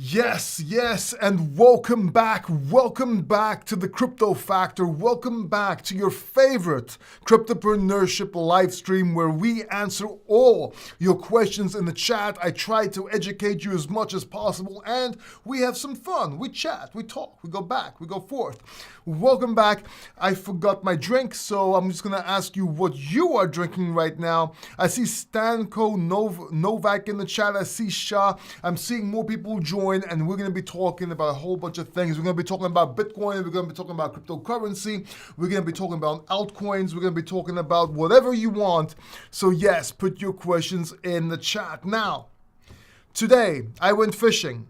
Yes, and welcome back to the Crypto Factor. Welcome back to your favorite cryptopreneurship live stream where we answer all your questions in the chat. I try to educate you as much as possible and we have some fun. We chat, we talk, we go back, we go forth. Welcome back. I forgot my drink, so I'm just gonna ask you what you are drinking right now. I see Stanko Novak in the chat. I see Shah. I'm seeing more people join. And we're going to be talking about a whole bunch of things. We're going to be talking about Bitcoin. We're going to be talking about cryptocurrency. We're going to be talking about altcoins. We're going to be talking about whatever you want. So yes, put your questions in the chat. Now, today I went fishing.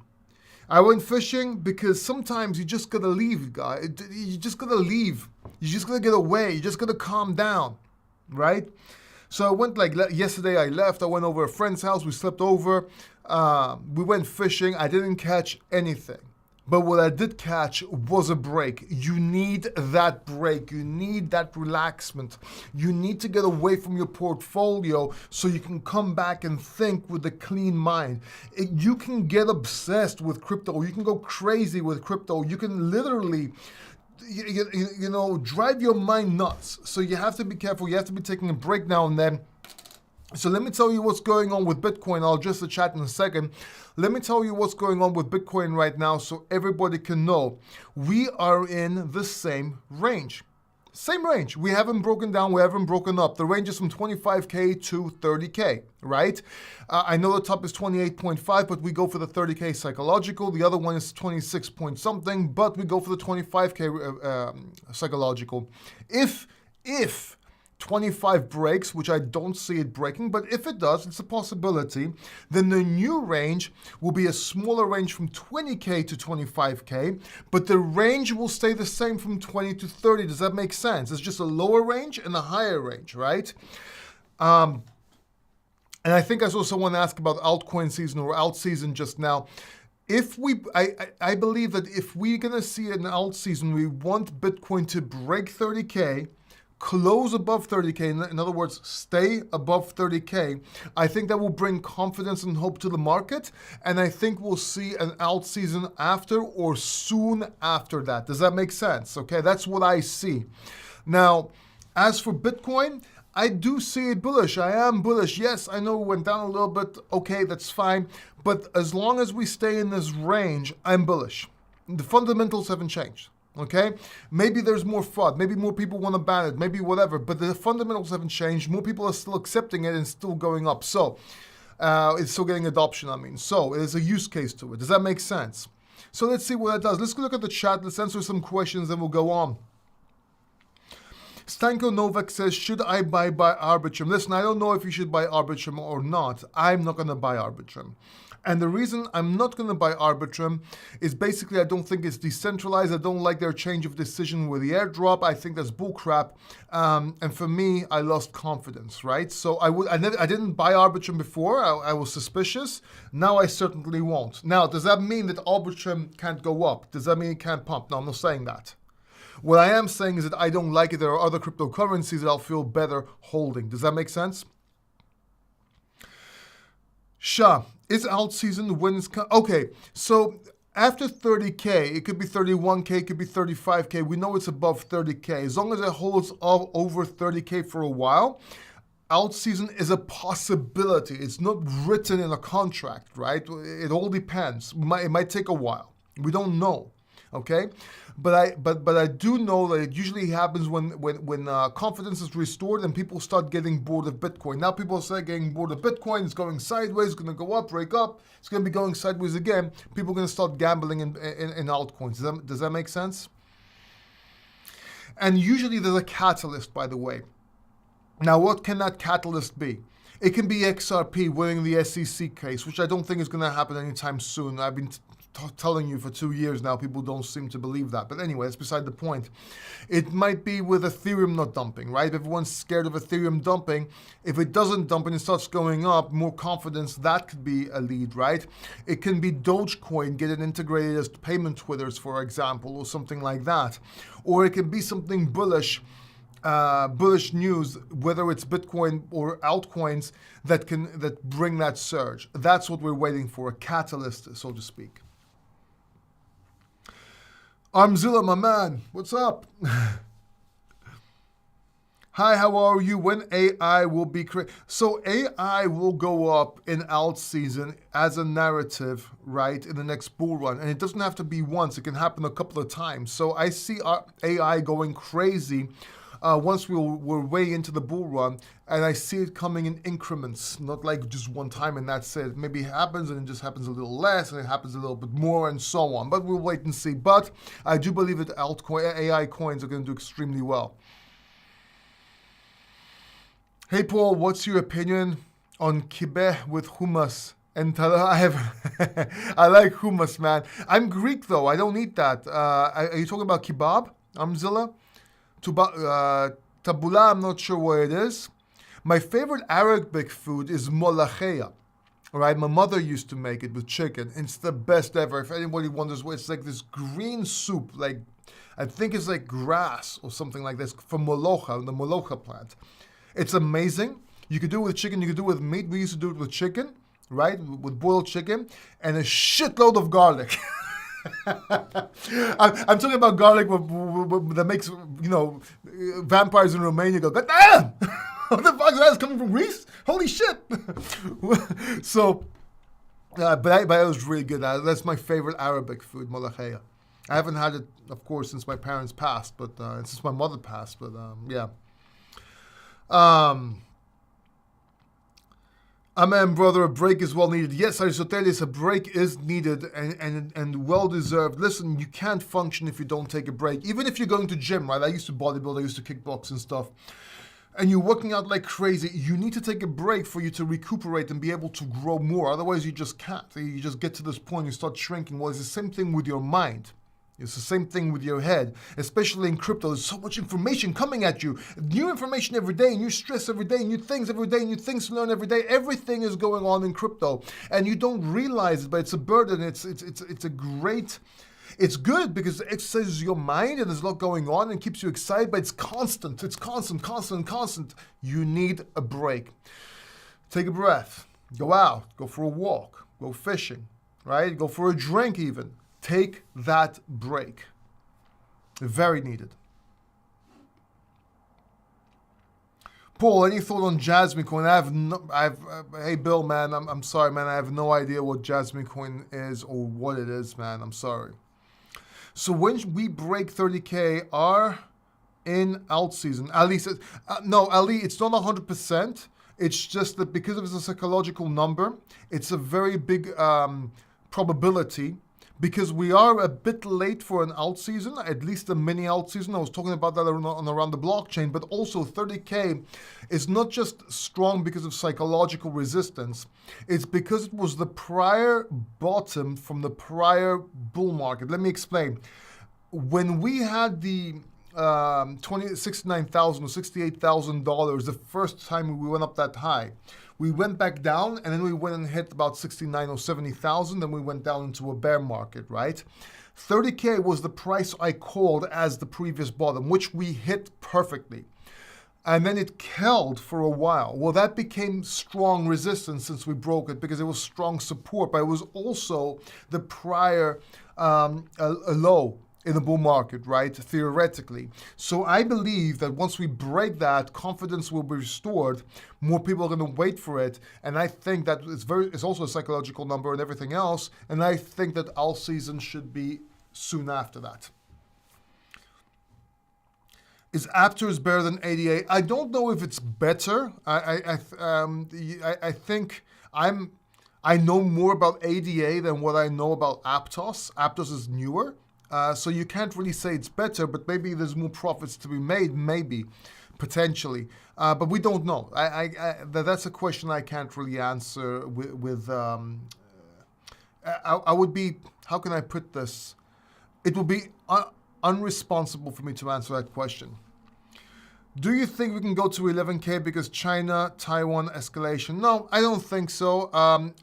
I went fishing because sometimes you just got to leave, guys. You just got to leave. You just got to get away. You just got to calm down, right? So I went yesterday I left. I went over a friend's house. We slept over. We went fishing. I didn't catch anything. But what I did catch was a break. You need that break. You need that relaxment. You need to get away from your portfolio so you can come back and think with a clean mind. You can get obsessed with crypto. You can go crazy with crypto. You can literally drive your mind nuts. So you have to be careful. You have to be taking a break now and then. So let me tell you what's going on with Bitcoin. I'll address the chat in a second. Let me tell you what's going on with Bitcoin right now so everybody can know. We are in the same range. Same range. We haven't broken down. We haven't broken up. The range is from 25K to 30K, right? I know the top is 28.5, but we go for the 30K psychological. The other one is 26 point something, but we go for the 25K psychological. If 25 breaks, which I don't see it breaking, but if it does, it's a possibility, then the new range will be a smaller range from 20K to 25K, but the range will stay the same from 20 to 30. Does that make sense? It's just a lower range and a higher range, right? And I think I saw someone ask about altcoin season or alt season just now. I believe that if we're gonna see an alt season, we want Bitcoin to break 30K, close above 30K, in other words, stay above 30K. I think that will bring confidence and hope to the market, and I think we'll see an alt season after or soon after that. Does that make sense? Okay, that's what I see. Now, as for Bitcoin, I do see it bullish. I am bullish. Yes, I know it went down a little bit. Okay, that's fine. But as long as we stay in this range, I'm bullish. The fundamentals haven't changed. Okay, maybe there's more fraud, maybe more people want to ban it, maybe whatever, but the fundamentals haven't changed. More people are still accepting it and still going up. So it's still getting adoption, So there's a use case to it. Does that make sense? So let's see what that does. Let's go look at the chat. Let's answer some questions and we'll go on. Stanko Novak says, should I buy Arbitrum? Listen, I don't know if you should buy Arbitrum or not. I'm not going to buy Arbitrum. And the reason I'm not going to buy Arbitrum is basically I don't think it's decentralized. I don't like their change of decision with the airdrop. I think that's bullcrap. And for me, I lost confidence, right? So I didn't buy Arbitrum before. I was suspicious. Now I certainly won't. Now, does that mean that Arbitrum can't go up? Does that mean it can't pump? No, I'm not saying that. What I am saying is that I don't like it. There are other cryptocurrencies that I'll feel better holding. Does that make sense? Shah, is alt season when it's... Okay, so after 30K, it could be 31K, it could be 35K. We know it's above 30K. As long as it holds over 30K for a while, alt season is a possibility. It's not written in a contract, right? It all depends. It might take a while. We don't know. Okay, but I do know that it usually happens when confidence is restored and people start getting bored of Bitcoin. Now people start getting bored of Bitcoin. It's going sideways. It's going to go up, break up. It's going to be going sideways again. People are going to start gambling in altcoins. Does that make sense? And usually there's a catalyst, by the way. Now, what can that catalyst be? It can be XRP winning the SEC case, which I don't think is going to happen anytime soon. I've been telling you for 2 years now, people don't seem to believe that. But anyway, that's beside the point. It might be with Ethereum not dumping, right? If everyone's scared of Ethereum dumping, if it doesn't dump and it starts going up, more confidence, that could be a lead, right? It can be Dogecoin getting integrated as payment Twitters, for example, or something like that. Or it can be something bullish news, whether it's Bitcoin or altcoins that bring that surge. That's what we're waiting for, a catalyst, so to speak. Armzilla, my man, what's up? Hi, how are you? When AI will be created? So AI will go up in alt season as a narrative, right, in the next bull run. And it doesn't have to be once. It can happen a couple of times. So I see our AI going crazy once we're way into the bull run. And I see it coming in increments, not like just one time and that's it. Maybe it happens and it just happens a little less and it happens a little bit more and so on. But we'll wait and see. But I do believe that AI coins are going to do extremely well. Hey Paul, what's your opinion on kibbeh with hummus? And I like hummus, man. I'm Greek though. I don't eat that. Are you talking about kebab, Amzilla? Tabula, I'm not sure what it is. My favorite Arabic food is molachea. All right, my mother used to make it with chicken. It's the best ever. If anybody wonders what it's like, this green soup, like I think it's like grass or something like this from molocha, the molocha plant. It's amazing. You could do it with chicken, you could do it with meat. We used to do it with chicken, right? With boiled chicken and a shitload of garlic. I'm talking about garlic that makes, vampires in Romania go, God damn! What the fuck is that? It's coming from Greece? Holy shit! So, but it was really good. That's my favorite Arabic food, molachea. I haven't had it, of course, since my parents passed, but since my mother passed, but yeah. Amen, brother. A break is well needed. Yes, Aristoteles, a break is needed and well deserved. Listen, you can't function if you don't take a break. Even if you're going to gym, right? I used to bodybuild, I used to kickbox and stuff. And you're working out like crazy. You need to take a break for you to recuperate and be able to grow more. Otherwise, you just can't. You just get to this point, you start shrinking. Well, it's the same thing with your mind. It's the same thing with your head, especially in crypto. There's so much information coming at you. New information every day, new stress every day, new things every day, new things to learn every day. Everything is going on in crypto. And you don't realize it, but it's a burden. It's a great, it's good because it exercises your mind and there's a lot going on and keeps you excited, but it's constant. It's constant. You need a break. Take a breath. Go out. Go for a walk. Go fishing, right? Go for a drink even. Take that break. Very needed. Paul, any thought on Jasmine Coin? Hey Bill, man, I'm sorry, man. I have no idea what Jasmine Coin is or what it is, man. I'm sorry. So when we break 30K, are in alt season. Ali says, no, Ali, it's not 100%. It's just that because it's a psychological number, it's a very big probability. Because we are a bit late for an alt season, at least a mini alt season. I was talking about that around the blockchain, but also 30K is not just strong because of psychological resistance. It's because it was the prior bottom from the prior bull market. Let me explain. When we had the $69,000 or $68,000 the first time we went up that high, we went back down and then we went and hit about 69 or 70,000. Then we went down into a bear market, right? 30K was the price I called as the previous bottom, which we hit perfectly. And then it held for a while. Well, that became strong resistance since we broke it because it was strong support, but it was also the prior a low in the bull market, right? Theoretically. So I believe that once we break that, confidence will be restored. More people are going to wait for it. And I think that it's also a psychological number and everything else. And I think that alt season should be soon after that. Is Aptos better than ADA? I don't know if it's better. I think I know more about ADA than what I know about Aptos. Aptos is newer. So you can't really say it's better, but maybe there's more profits to be made, maybe, potentially. But we don't know. That's a question I can't really answer with I would be, how can I put this? It would be unresponsible for me to answer that question. Do you think we can go to 11K because China, Taiwan escalation? No, I don't think so.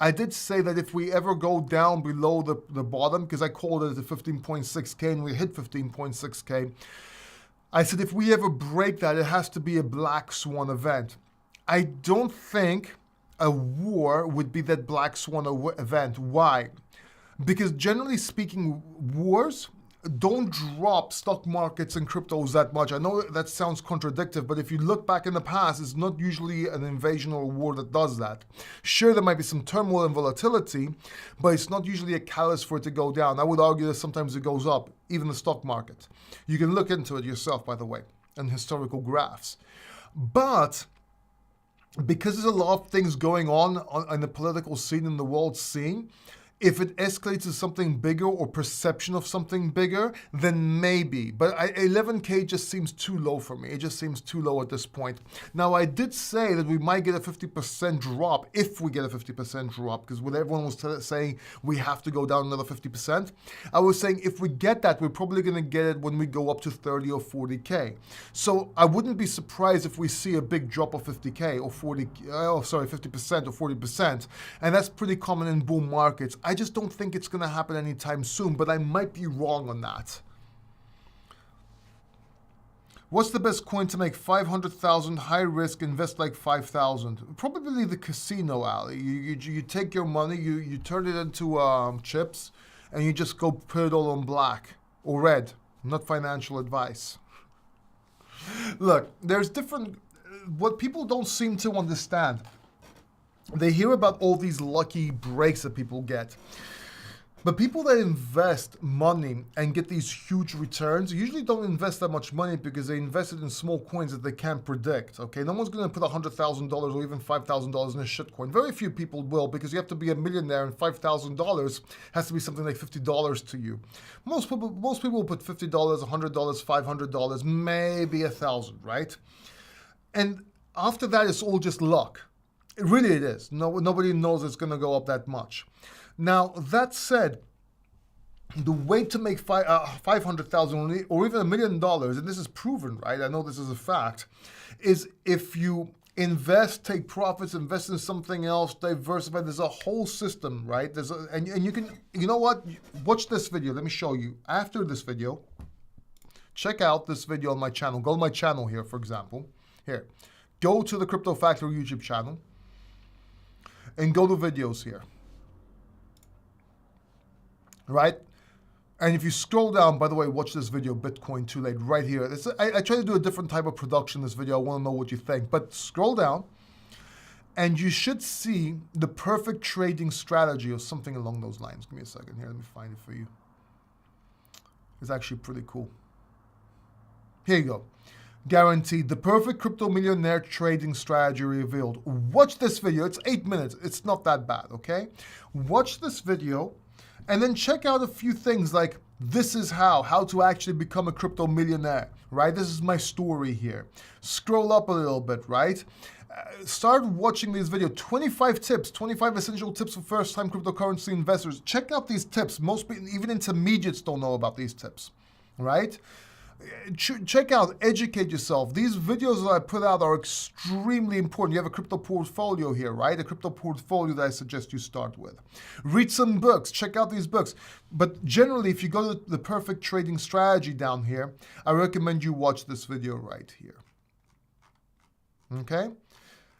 I did say that if we ever go down below the bottom, because I called it the 15.6K and we hit 15.6K, I said if we ever break that, it has to be a black swan event. I don't think a war would be that black swan event. Why? Because generally speaking, wars, don't drop stock markets and cryptos that much. I know that sounds contradictory, but if you look back in the past, it's not usually an invasion or a war that does that. Sure, there might be some turmoil and volatility, but it's not usually a catalyst for it to go down. I would argue that sometimes it goes up, even the stock market. You can look into it yourself, by the way, and historical graphs. But because there's a lot of things going on the political scene, in the world scene, if it escalates to something bigger or perception of something bigger, then maybe. But 11K just seems too low for me. It just seems too low at this point. Now, I did say that we might get a 50% drop, if we get a 50% drop, because when everyone was saying we have to go down another 50%, I was saying if we get that, we're probably going to get it when we go up to 30 or 40K. So I wouldn't be surprised if we see a big drop of 50K or 50% or 40%. And that's pretty common in boom markets. I just don't think it's going to happen anytime soon, but I might be wrong on that. What's the best coin to make 500,000 high risk, invest like 5,000? Probably the casino, Ali. You take your money, you turn it into chips, and you just go put it all on black or red. Not financial advice. Look, there's different, what people don't seem to understand. They hear about all these lucky breaks that people get. But people that invest money and get these huge returns usually don't invest that much money because they invested in small coins that they can't predict, okay? No one's going to put $100,000 or even $5,000 in a shitcoin. Very few people will, because you have to be a millionaire and $5,000 has to be something like $50 to you. Most people will put $50, $100, $500, maybe $1,000, right? And after that, it's all just luck. Really it is. Nobody knows it's going to go up that much. Now, that said, the way to make $500,000 or even $1 million, and this is proven, right? I know this is a fact, is if you invest, take profits, invest in something else, diversify. There's a whole system, right? And you can, you know what? Watch this video. Let me show you. After this video, check out this video on my channel. Go to my channel here, for example. Here. Go to the Crypto Factory YouTube channel. And go to videos here, right? And if you scroll down, by the way, watch this video, Bitcoin Too Late, right here. I try to do a different type of production in this video. I want to know what you think. But scroll down, and you should see the perfect trading strategy or something along those lines. Give me a second here. Let me find it for you. It's actually pretty cool. Here you go. Guaranteed, the perfect crypto millionaire trading strategy revealed. Watch this video. It's 8 minutes. It's not that bad, okay? Watch this video and then check out a few things like this is how to actually become a crypto millionaire, right? This is my story here. Scroll up a little bit, right? Start watching these videos. 25 tips, 25 essential tips for first-time cryptocurrency investors. Check out these tips. Most people, even intermediates, don't know about these tips, right? Check out, educate yourself. These videos that I put out are extremely important. You have a crypto portfolio here, right? A crypto portfolio that I suggest you start with. Read some books. Check out these books. But generally, if you go to the perfect trading strategy down here, I recommend you watch this video right here. Okay?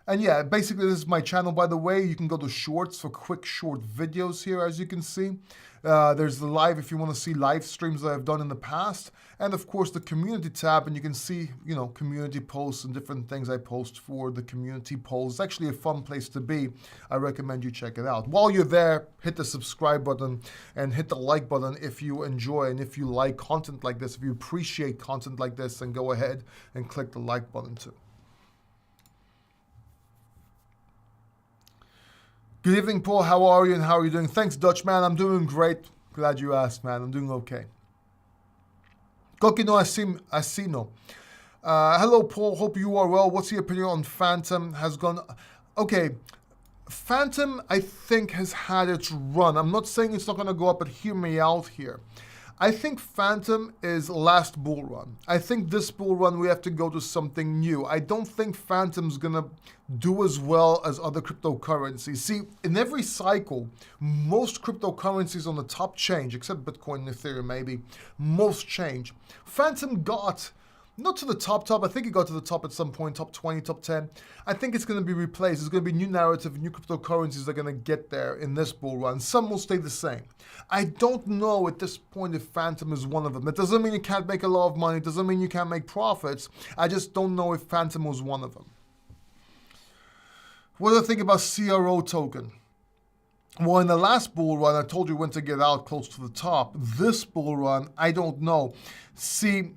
And yeah, basically this is my channel, by the way. You can go to shorts for quick short videos here, as you can see. There's the live if you want to see live streams that I've done in the past. And of course the community tab, and you can see, you know, community posts and different things I post for the community polls. It's actually a fun place to be. I recommend you check it out. While you're there, hit the subscribe button and hit the like button if you enjoy and if you like content like this, if you appreciate content like this, then go ahead and click the like button too. Good evening, Paul. How are you and how are you doing? Thanks, Dutch man. I'm doing great. Glad you asked, man. I'm doing okay. Kokino Asino. Hello, Paul. Hope you are well. What's your opinion on Phantom? Has gone... Okay. Phantom, I think, has had its run. I'm not saying it's not going to go up, but hear me out here. I think Phantom is last bull run. I think this bull run we have to go to something new. I don't think Phantom's gonna do as well as other cryptocurrencies. See, in every cycle, most cryptocurrencies on the top change, except Bitcoin and Ethereum maybe, most change. Phantom got not to the top. I think it got to the top at some point, top 20, top 10. I think it's going to be replaced. There's going to be new narrative, new cryptocurrencies that are going to get there in this bull run. Some will stay the same. I don't know at this point if Phantom is one of them. That doesn't mean you can't make a lot of money. It doesn't mean you can't make profits. I just don't know if Phantom was one of them. What do I think about CRO token? Well, in the last bull run, I told you when to get out close to the top. This bull run, I don't know. See,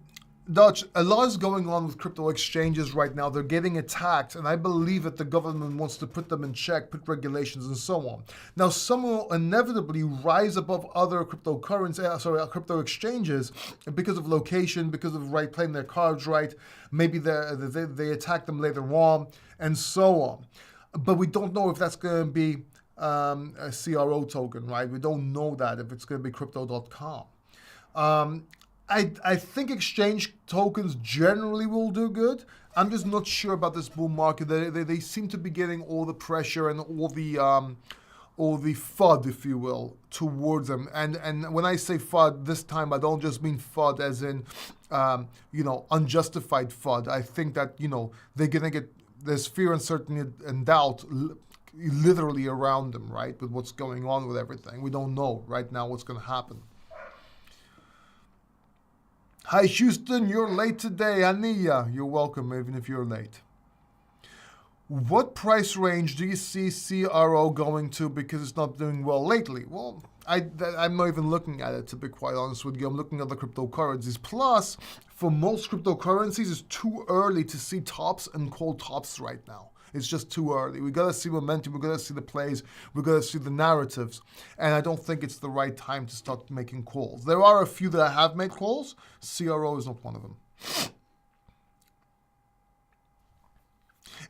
Dutch, a lot is going on with crypto exchanges right now. They're getting attacked, and I believe that the government wants to put them in check, put regulations and so on. Now, some will inevitably rise above other crypto exchanges because of location, because of playing their cards right. Maybe they attack them later on, and so on. But we don't know if that's going to be a CRO token, right? We don't know that if it's going to be crypto.com. I think exchange tokens generally will do good. I'm just not sure about this bull market. They seem to be getting all the pressure and all the FUD, if you will, towards them. And when I say FUD this time, I don't just mean FUD as in unjustified FUD. I think that they're gonna get, there's fear, uncertainty, and doubt literally around them, right? With what's going on with everything. We don't know right now what's going to happen. Hi, Houston, you're late today. Ania, you're welcome, even if you're late. What price range do you see CRO going to because it's not doing well lately? Well, I'm not even looking at it, to be quite honest with you. I'm looking at the cryptocurrencies. Plus, for most cryptocurrencies, it's too early to see tops and call tops right now. It's just too early. We gotta see momentum. We gotta see the plays. We gotta see the narratives. And I don't think it's the right time to start making calls. There are a few that I have made calls. CRO is not one of them.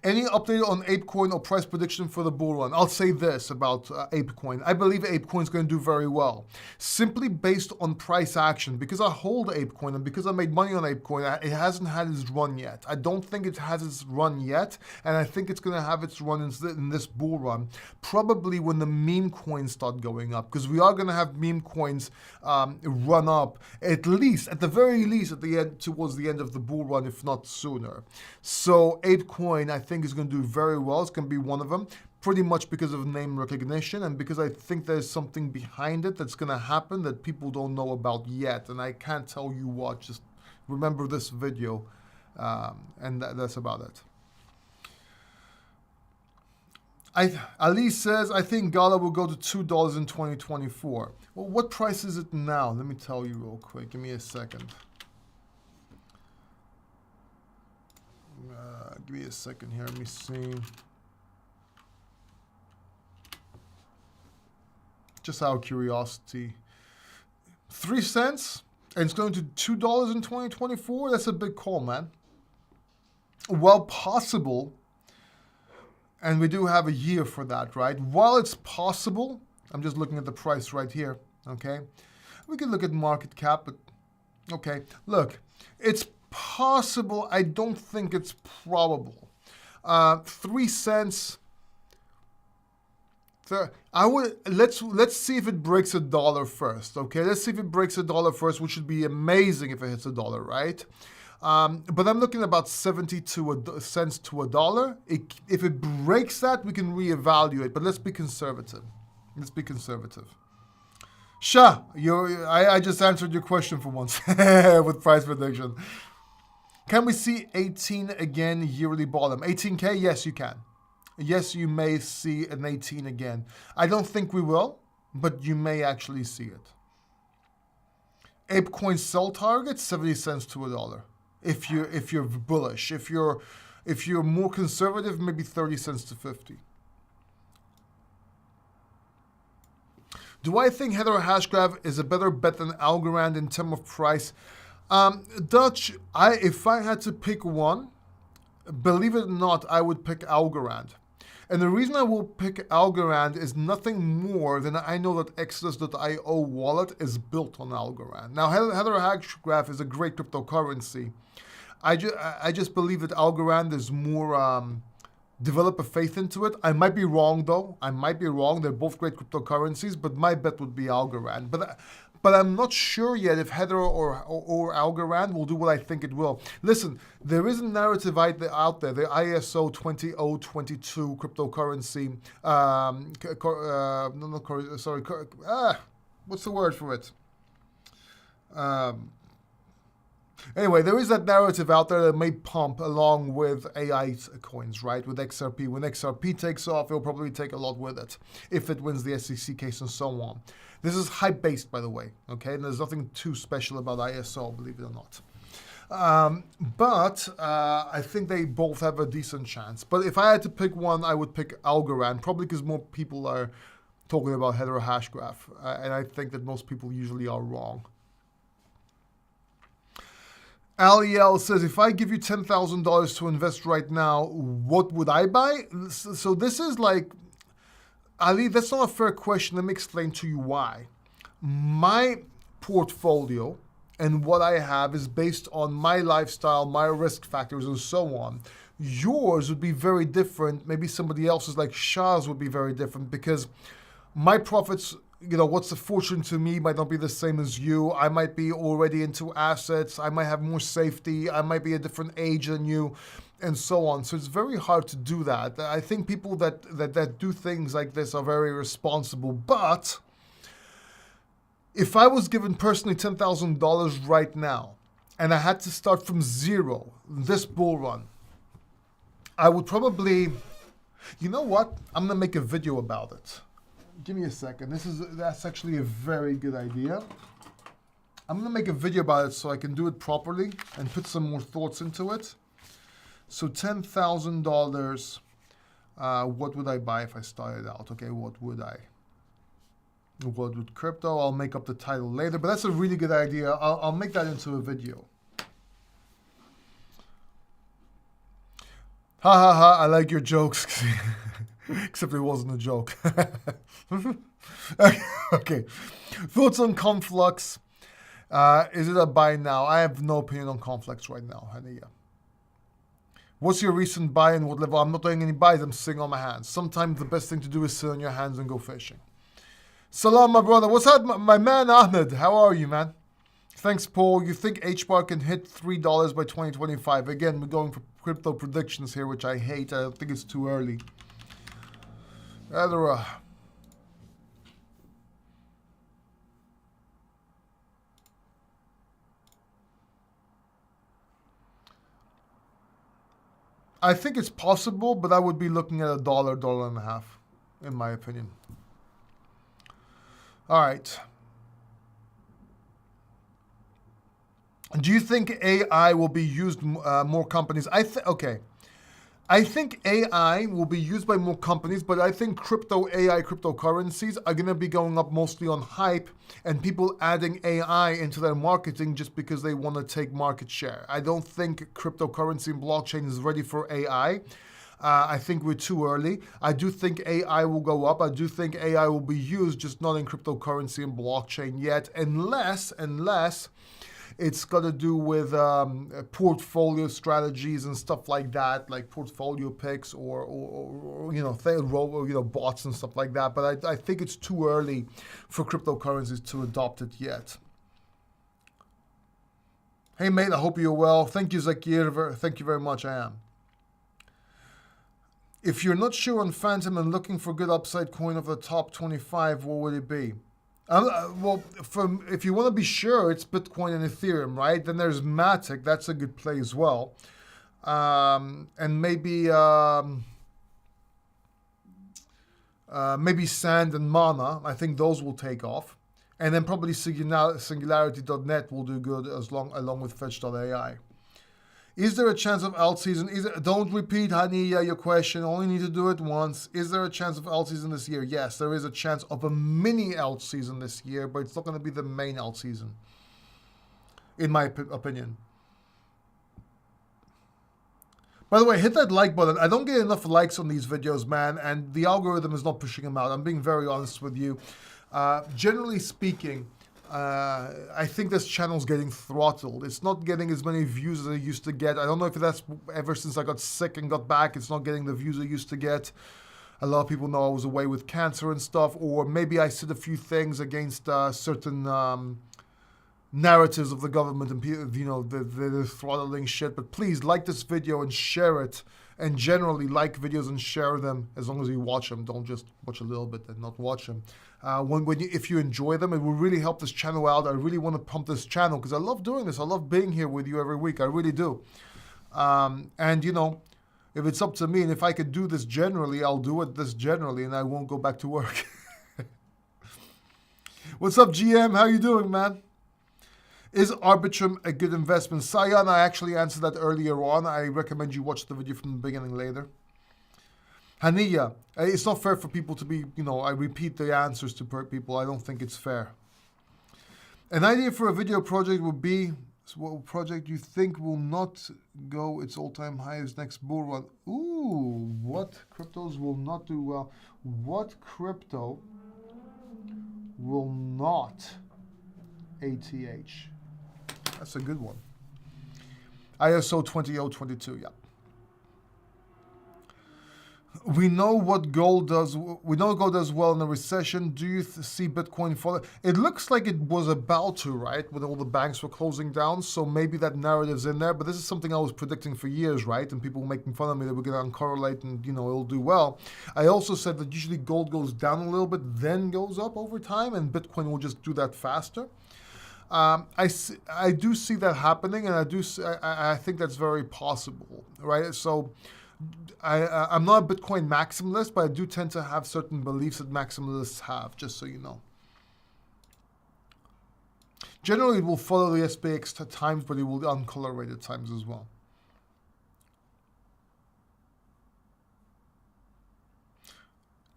Any update on ApeCoin or price prediction for the bull run? I'll say this about ApeCoin. I believe ApeCoin is going to do very well, simply based on price action. Because I hold ApeCoin and because I made money on ApeCoin, it hasn't had its run yet. I don't think it has its run yet, and I think it's going to have its run in this bull run, probably when the meme coins start going up. Because we are going to have meme coins run up at the very least, at the end, towards the end of the bull run, if not sooner. So ApeCoin, I think is going to do very well. It's going to be one of them, pretty much because of name recognition and because I think there's something behind it that's going to happen that people don't know about yet, and I can't tell you what. Just remember this video, and that's about it. Ali says, I think Gala will go to $2 in 2024. Well, what price is it now? Let me tell you real quick. Give me a second. Give me a second here. Let me see. Just out of curiosity. 3 cents? And it's going to $2 in 2024? That's a big call, man. Well, possible. And we do have a year for that, right? While it's possible, I'm just looking at the price right here, okay? We can look at market cap, but okay. Look, it's possible. I don't think it's probable. 3 cents. Let's see if it breaks $1 first. Okay, let's see if it breaks $1 first, which would be amazing if it hits $1, right? But I'm looking at about 72 cents to $1. If it breaks that, we can reevaluate. But let's be conservative. Let's be conservative. Sha, I just answered your question for once with price prediction. Can we see 18 again, yearly bottom? 18K? Yes, you can. Yes, you may see an 18 again. I don't think we will, but you may actually see it. ApeCoin sell target, 70 cents to $1. If you're bullish. If you're more conservative, maybe 30 cents to 50. Do I think Heather Hashgraph is a better bet than Algorand in terms of price? Dutch, if I had to pick one, believe it or not, I would pick Algorand. And the reason I will pick Algorand is nothing more than I know that Exodus.io wallet is built on Algorand. Now, Heather Hashgraph is a great cryptocurrency. I just believe that Algorand is more, develop a faith into it. I might be wrong, though. I might be wrong. They're both great cryptocurrencies, but my bet would be Algorand. But I'm not sure yet if Heather or Algorand will do what I think it will. Listen, there is a narrative out there, the ISO 20022 cryptocurrency, what's the word for it? Anyway, there is that narrative out there that may pump along with AI coins, right? With XRP. When XRP takes off, it'll probably take a lot with it if it wins the SEC case and so on. This is hype-based, by the way, okay? And there's nothing too special about ISO, believe it or not. But I think they both have a decent chance. But if I had to pick one, I would pick Algorand, probably because more people are talking about Header hash graph. And I think that most people usually are wrong. Aliel says, if I give you $10,000 to invest right now, what would I buy? So this is like, Ali, that's not a fair question. Let me explain to you why. My portfolio and what I have is based on my lifestyle, my risk factors, and so on. Yours would be very different. Maybe somebody else's, like Shah's, would be very different because my profits, what's a fortune to me might not be the same as you. I might be already into assets. I might have more safety. I might be a different age than you, and so on. So it's very hard to do that. I think people that do things like this are very responsible. But if I was given personally $10,000 right now, and I had to start from zero, this bull run, I would probably, you know what? I'm gonna make a video about it. Give me a second. That's actually a very good idea. I'm gonna make a video about it so I can do it properly and put some more thoughts into it. So $10,000, what would I buy if I started out? Okay, what would I? What would crypto? I'll make up the title later, but that's a really good idea. I'll make that into a video. Ha ha ha, I like your jokes. Except it wasn't a joke. Okay. Thoughts on Conflux. Is it a buy now? I have no opinion on Conflux right now, Hania. What's your recent buy and what level? I'm not doing any buys. I'm sitting on my hands. Sometimes the best thing to do is sit on your hands and go fishing. Salam, my brother. What's up, my man Ahmed? How are you, man? Thanks, Paul. You think H-bar can hit $3 by 2025? Again, we're going for crypto predictions here, which I hate. I think it's too early. I think it's possible, but I would be looking at $1, $1.50, in my opinion. All right. Do you think AI will be used more companies? Okay. I think AI will be used by more companies, but I think AI cryptocurrencies are going to be going up mostly on hype and people adding AI into their marketing just because they want to take market share. I don't think cryptocurrency and blockchain is ready for AI. I think we're too early. I do think AI will go up. I do think AI will be used, just not in cryptocurrency and blockchain yet, unless it's got to do with portfolio strategies and stuff like that, like portfolio picks or bots and stuff like that. But I think it's too early for cryptocurrencies to adopt it yet. Hey, mate, I hope you're well. Thank you, Zakir. Thank you very much. I am. If you're not sure on Phantom and looking for good upside coin of the top 25, what would it be? If you want to be sure, it's Bitcoin and Ethereum, right? Then there's Matic. That's a good play as well. And maybe Sand and Mana. I think those will take off. And then probably Singularity.net will do good along with Fetch.ai. Is there a chance of alt season? Don't repeat, Hania, your question. Only need to do it once. Is there a chance of alt season this year? Yes, there is a chance of a mini alt season this year, but it's not going to be the main alt season, in my opinion. By the way, hit that like button. I don't get enough likes on these videos, man, and the algorithm is not pushing them out. I'm being very honest with you. Generally speaking, I think this channel's getting throttled. It's not getting as many views as it used to get. I don't know if that's ever since I got sick and got back. It's not getting the views it used to get. A lot of people know I was away with cancer and stuff, or maybe I said a few things against certain narratives of the government and people, you know, they're throttling shit. But please like this video and share it. And generally like videos and share them as long as you watch them. Don't just watch a little bit and not watch them. If you enjoy them, it will really help this channel out. I really want to pump this channel because I love doing this. I love being here with you every week. I really do. And you know, if it's up to me and if I could do this generally, I'll do it this generally and I won't go back to work. What's up, GM? How you doing, man? Is Arbitrum a good investment? Sayan, I actually answered that earlier on. I recommend you watch the video from the beginning later. Haniya, it's not fair for people to be, you know, I repeat the answers to people. I don't think it's fair. An idea for a video project would be, what project you think will not go its all-time highs next bull run? Ooh, what cryptos will not do well? What crypto will not ATH? That's a good one. ISO 20022, yeah. We know what gold does. We know gold does well in a recession. Do you see Bitcoin fall? It looks like it was about to, right? When all the banks were closing down. So maybe that narrative's in there. But this is something I was predicting for years, right? And people were making fun of me that we're going to uncorrelate and, you know, it'll do well. I also said that usually gold goes down a little bit, then goes up over time. And Bitcoin will just do that faster. I do see that happening, and I think that's very possible, right? So I'm not a Bitcoin maximalist, but I do tend to have certain beliefs that maximalists have, just so you know. Generally, it will follow the SPX times, but it will uncorrelated times as well.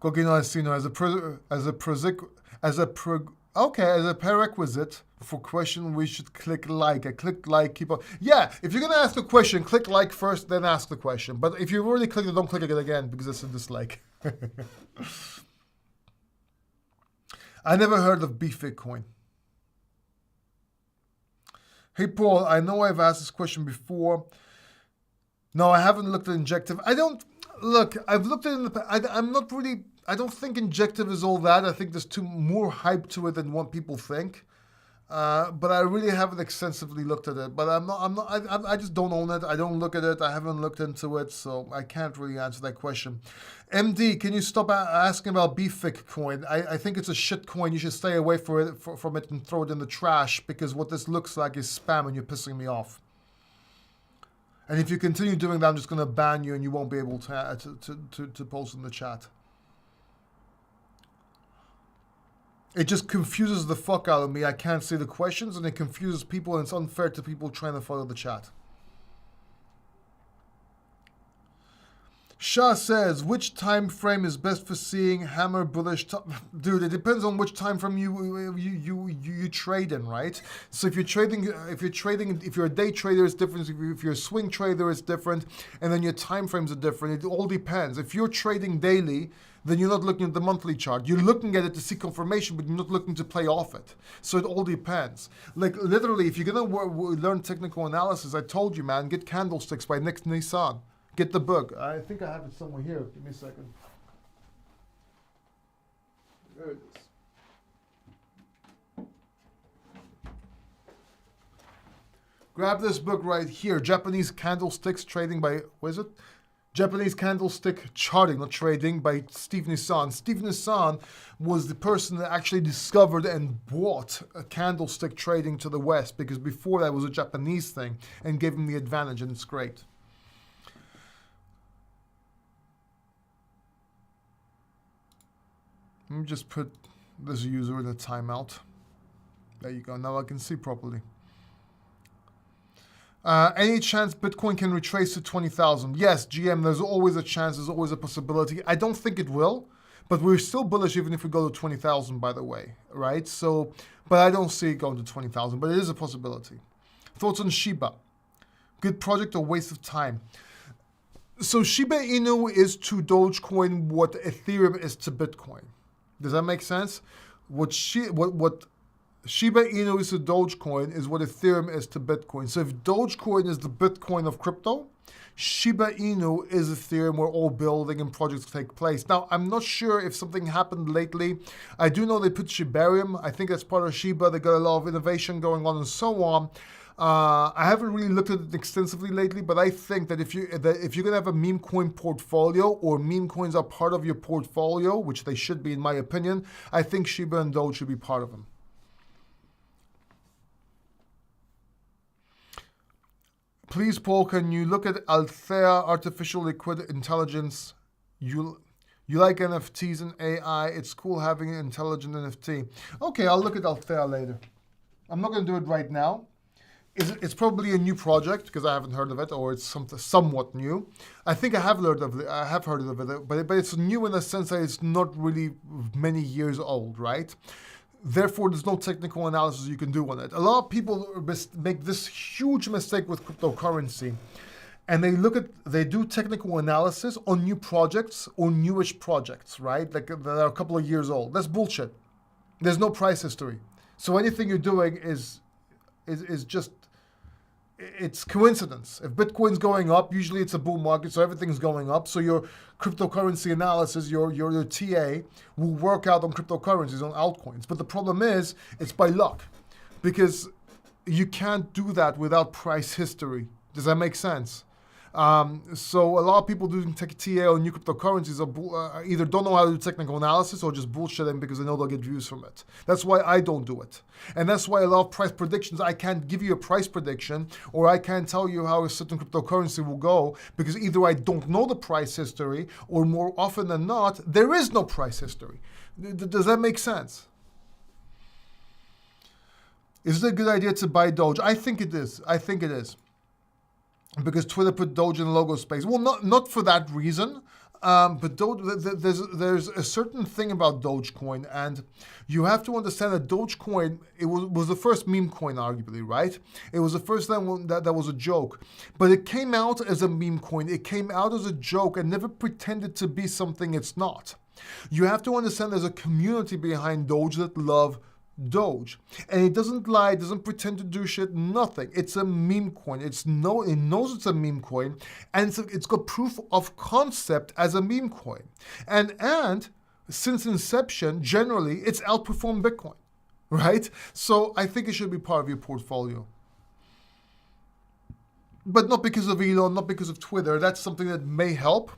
Gogino Asino, as a prerequisite for question, we should click like. I clicked like, keep on. Yeah, if you're going to ask a question, click like first, then ask the question. But if you've already clicked it, don't click it again because it's a dislike. I never heard of Bitcoin. Hey, Paul, I know I've asked this question before. No, I haven't looked at Injective. I've looked at it in the past. I'm not really, I don't think Injective is all that. I think there's more hype to it than what people think. But I really haven't extensively looked at it. But I just don't own it. I don't look at it. I haven't looked into it, so I can't really answer that question. MD, can you stop asking about Bitcoin? I think it's a shit coin. You should stay away from it and throw it in the trash because what this looks like is spam and you're pissing me off. And if you continue doing that, I'm just going to ban you and you won't be able to post in the chat. It just confuses the fuck out of me. I can't see the questions and it confuses people and it's unfair to people trying to follow the chat. Shah says, which time frame is best for seeing hammer bullish top? Dude, it depends on which time frame you trade in, right? So if you're a day trader, it's different. If you're a swing trader, it's different. And then your time frames are different. It all depends. If you're trading daily, then you're not looking at the monthly chart. You're looking at it to see confirmation, but you're not looking to play off it. So it all depends. Like literally, if you're gonna learn technical analysis, I told you, man, get Candlesticks by Nick Nissan. Get the book. I think I have it somewhere here. Give me a second. There it is. Grab this book right here. Japanese Candlesticks Trading by, what is it? Japanese Candlestick Charting, not Trading, by Steve Nissan. Steve Nissan was the person that actually discovered and brought a candlestick trading to the West because before that was a Japanese thing and gave him the advantage, and it's great. Let me just put this user in a timeout. There you go. Now I can see properly. Any chance Bitcoin can retrace to 20,000? Yes, GM, there's always a chance. There's always a possibility. I don't think it will, but we're still bullish even if we go to 20,000, by the way, right? So, but I don't see it going to 20,000, but it is a possibility. Thoughts on Shiba? Good project or waste of time? So Shiba Inu is to Dogecoin what Ethereum is to Bitcoin. Does that make sense? What Shiba Inu is to Dogecoin is what Ethereum is to Bitcoin. So if Dogecoin is the Bitcoin of crypto, Shiba Inu is Ethereum where all building and projects take place. Now, I'm not sure if something happened lately. I do know they put Shibarium. I think that's part of Shiba. They got a lot of innovation going on and so on. I haven't really looked at it extensively lately, but I think that if you're gonna have a meme coin portfolio, or meme coins are part of your portfolio, which they should be in my opinion, I think Shiba and Doge should be part of them. Please, Paul, can you look at Althea, artificial liquid intelligence? You like NFTs and AI. It's cool having an intelligent NFT. Okay, I'll look at Althea later. I'm not going to do it right now. It's probably a new project because I haven't heard of it, or it's somewhat new. I think I have heard of it, but it's new in the sense that it's not really many years old, right? Therefore, there's no technical analysis you can do on it. A lot of people make this huge mistake with cryptocurrency, and they do technical analysis on new projects or newish projects, right? Like that are a couple of years old. That's bullshit. There's no price history. So anything you're doing is just, it's coincidence. If Bitcoin's going up, usually it's a bull market, so everything's going up. So your cryptocurrency analysis, your TA will work out on cryptocurrencies, on altcoins. But the problem is, it's by luck, because you can't do that without price history. Does that make sense? So a lot of people doing TA on new cryptocurrencies are either don't know how to do technical analysis or just bullshitting because they know they'll get views from it. That's why I don't do it. And that's why a lot of price predictions, I can't give you a price prediction, or I can't tell you how a certain cryptocurrency will go, because either I don't know the price history, or more often than not, there is no price history. Does that make sense? Is it a good idea to buy Doge? I think it is. Because Twitter put Doge in the logo space. Well, not for that reason, but there's a certain thing about Dogecoin, and you have to understand that Dogecoin, it was the first meme coin, arguably, right? It was the first time that was a joke, but it came out as a meme coin. It came out as a joke and never pretended to be something it's not. You have to understand there's a community behind Doge that love Doge, and it doesn't lie, it doesn't pretend to do shit, nothing. It's a meme coin. It knows it's a meme coin, and it's got proof of concept as a meme coin. And since inception, generally, it's outperformed Bitcoin, right? So I think it should be part of your portfolio. But not because of Elon, not because of Twitter. That's something that may help,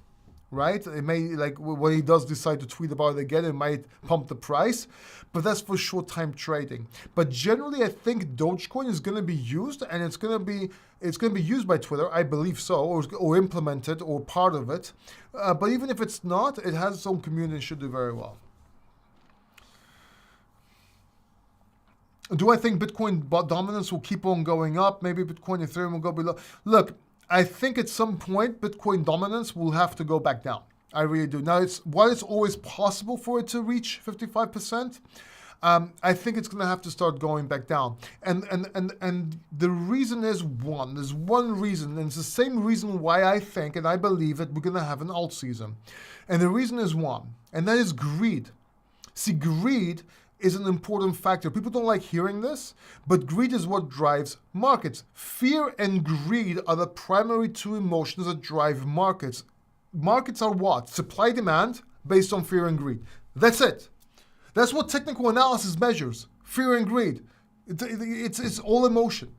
right? It may, like when he does decide to tweet about it again, it might pump the price, but that's for short-time trading. But generally, I think Dogecoin is going to be used, and it's going to be used by Twitter, I believe so, or implemented, or part of it. But even if it's not, it has its own community and should do very well. Do I think Bitcoin dominance will keep on going up? Maybe Bitcoin, Ethereum will go below. Look, I think at some point, Bitcoin dominance will have to go back down. I really do. Now, while it's always possible for it to reach 55%, I think it's going to have to start going back down. And the reason is there's one reason, and it's the same reason why I think and I believe that we're going to have an alt season. And the reason is one, and that is greed. See, greed is an important factor. People don't like hearing this, but greed is what drives markets. Fear and greed are the primary two emotions that drive markets. Markets are what? Supply demand based on fear and greed. That's it. That's what technical analysis measures. Fear and greed. It's all emotion,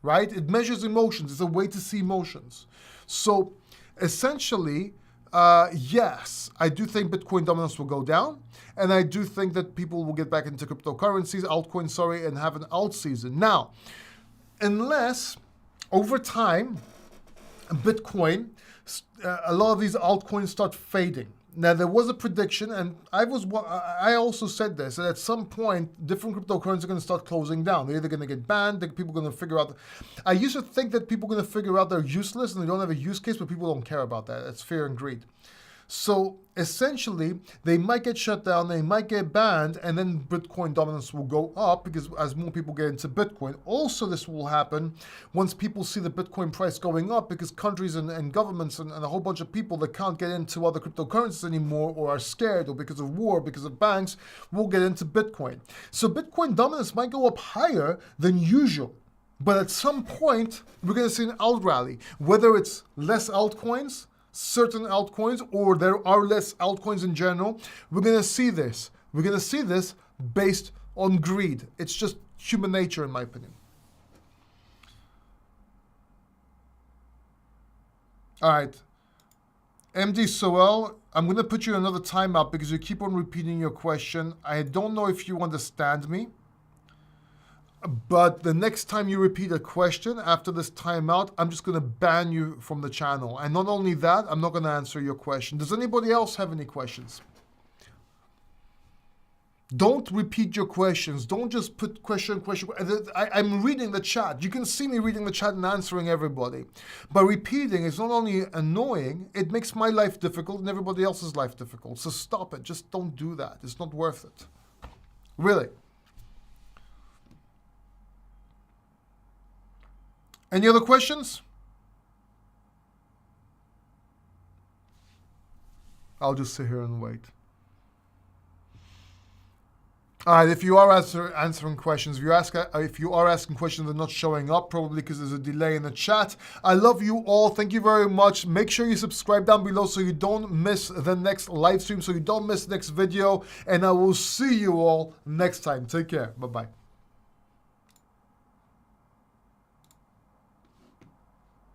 right? It measures emotions. It's a way to see emotions. So essentially, yes, I do think Bitcoin dominance will go down, and I do think that people will get back into cryptocurrencies, altcoins, and have an alt season. Now, unless over time, Bitcoin, a lot of these altcoins start fading. Now, there was a prediction, and I also said this, that at some point, different cryptocurrencies are going to start closing down. They're either going to get banned, people are going to figure out. I used to think that people are going to figure out they're useless and they don't have a use case, but people don't care about that. It's fear and greed. So essentially, they might get shut down, they might get banned, and then Bitcoin dominance will go up because as more people get into Bitcoin. Also, this will happen once people see the Bitcoin price going up because countries and governments and a whole bunch of people that can't get into other cryptocurrencies anymore or are scared or because of war, because of banks, will get into Bitcoin. So Bitcoin dominance might go up higher than usual. But at some point, we're going to see an alt rally, whether it's less altcoins, certain altcoins, or there are less altcoins in general. We're going to see this. We're going to see this based on greed. It's just human nature, in my opinion. All right. MD Soel, I'm going to put you in another timeout because you keep on repeating your question. I don't know if you understand me. But the next time you repeat a question after this timeout, I'm just going to ban you from the channel. And not only that, I'm not going to answer your question. Does anybody else have any questions? Don't repeat your questions. Don't just put question. I'm reading the chat. You can see me reading the chat and answering everybody. But repeating is not only annoying, it makes my life difficult and everybody else's life difficult. So stop it. Just don't do that. It's not worth it. Really. Any other questions? I'll just sit here and wait. All right, if you are answering questions, if you are asking questions that are not showing up, probably because there's a delay in the chat. I love you all. Thank you very much. Make sure you subscribe down below so you don't miss the next live stream, so you don't miss the next video. And I will see you all next time. Take care. Bye-bye.